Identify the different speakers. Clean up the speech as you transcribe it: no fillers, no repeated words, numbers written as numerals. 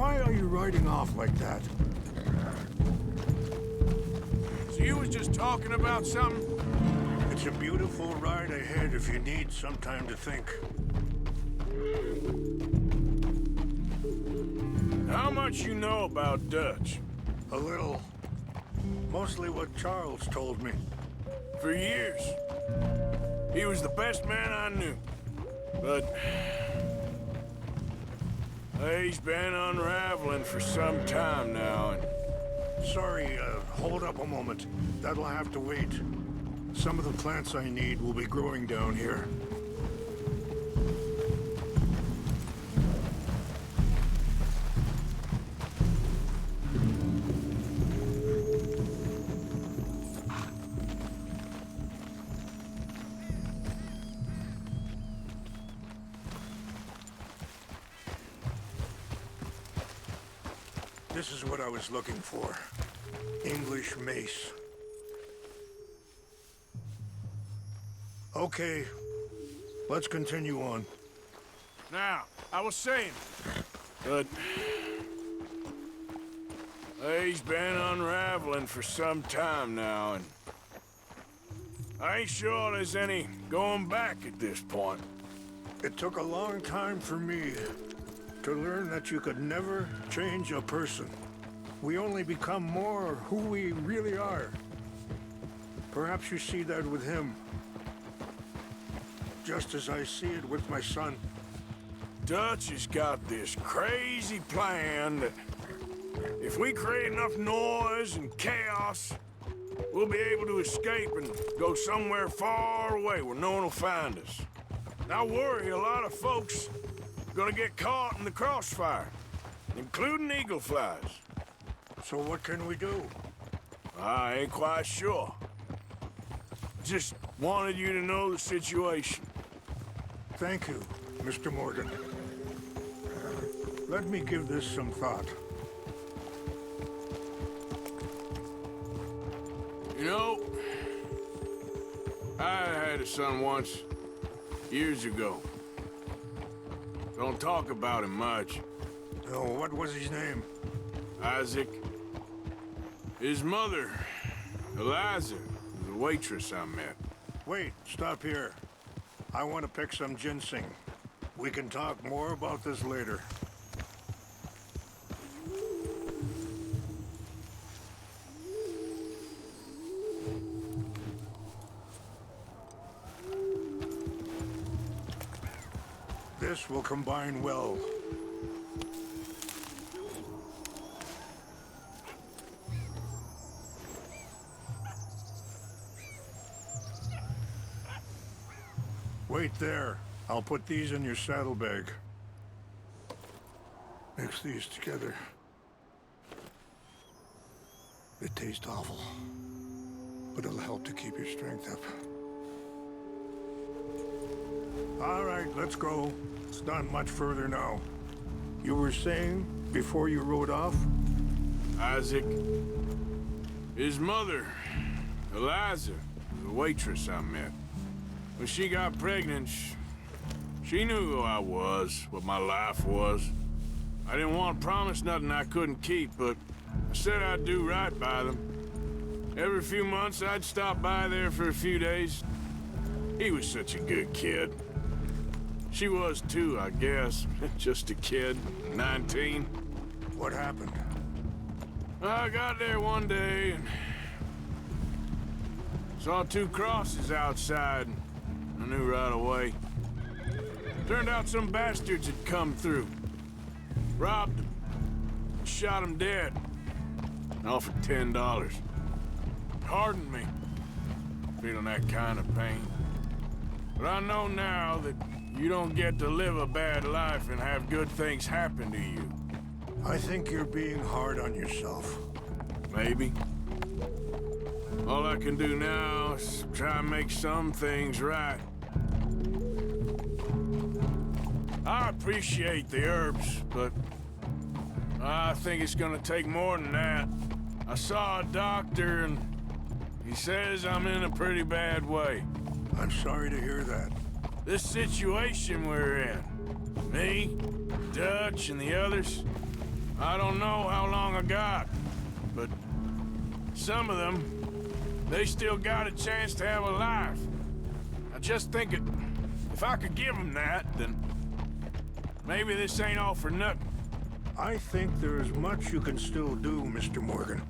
Speaker 1: Why are you riding off like that?
Speaker 2: So you was just talking about something?
Speaker 1: It's a beautiful ride ahead if you need some time to think.
Speaker 2: How much you know about Dutch?
Speaker 1: A little. Mostly what Charles told me.
Speaker 2: For years. He was the best man I knew. But... he's been unraveling for some time now, and...
Speaker 1: Sorry, hold up a moment. That'll have to wait. Some of the plants I need will be growing down here. This is what I was looking for. English mace. Okay, let's continue on.
Speaker 2: Now, I was saying... But... he's been unraveling for some time now, and... I ain't sure there's any going back at this point.
Speaker 1: It took a long time for me to learn that you could never change a person. We only become more who we really are. Perhaps you see that with him. Just as I see it with my son.
Speaker 2: Dutch has got this crazy plan that if we create enough noise and chaos, we'll be able to escape and go somewhere far away where no one will find us. And I worry a lot of folks are gonna get caught in the crossfire, including eagle flies.
Speaker 1: So what can we do?
Speaker 2: I ain't quite sure. Just wanted you to know the situation.
Speaker 1: Thank you, Mr. Morgan. Let me give this some thought.
Speaker 2: You know, I had a son once, years ago. Don't talk about him much.
Speaker 1: Oh, what was his name?
Speaker 2: Isaac. His mother, Eliza, was a waitress I met.
Speaker 1: Wait, stop here. I want to pick some ginseng. We can talk more about this later. This will combine well. Wait there. I'll put these in your saddlebag. Mix these together. It tastes awful, but it'll help to keep your strength up. All right, let's go. It's not much further now. You were saying before you rode off?
Speaker 2: Isaac. His mother, Eliza, was a waitress I met. When she got pregnant, she knew who I was, what my life was. I didn't want to promise nothing I couldn't keep, but I said I'd do right by them. Every few months, I'd stop by there for a few days. He was such a good kid. She was too, I guess. Just a kid, 19.
Speaker 1: What happened?
Speaker 2: I got there one day and saw two crosses outside. I knew right away. Turned out some bastards had come through. Robbed them. Shot them dead. And offered $10. Pardon me. Feeling that kind of pain. But I know now that you don't get to live a bad life and have good things happen to you.
Speaker 1: I think you're being hard on yourself.
Speaker 2: Maybe. All I can do now is try and make some things right. I appreciate the herbs, but I think it's gonna take more than that. I saw a doctor and he says I'm in a pretty bad way.
Speaker 1: I'm sorry to hear that.
Speaker 2: This situation we're in, me, Dutch, and the others, I don't know how long I got, but some of them, they still got a chance to have a life. I just think if I could give them that, then maybe this ain't all for nothing.
Speaker 1: I think there is much you can still do, Mr. Morgan.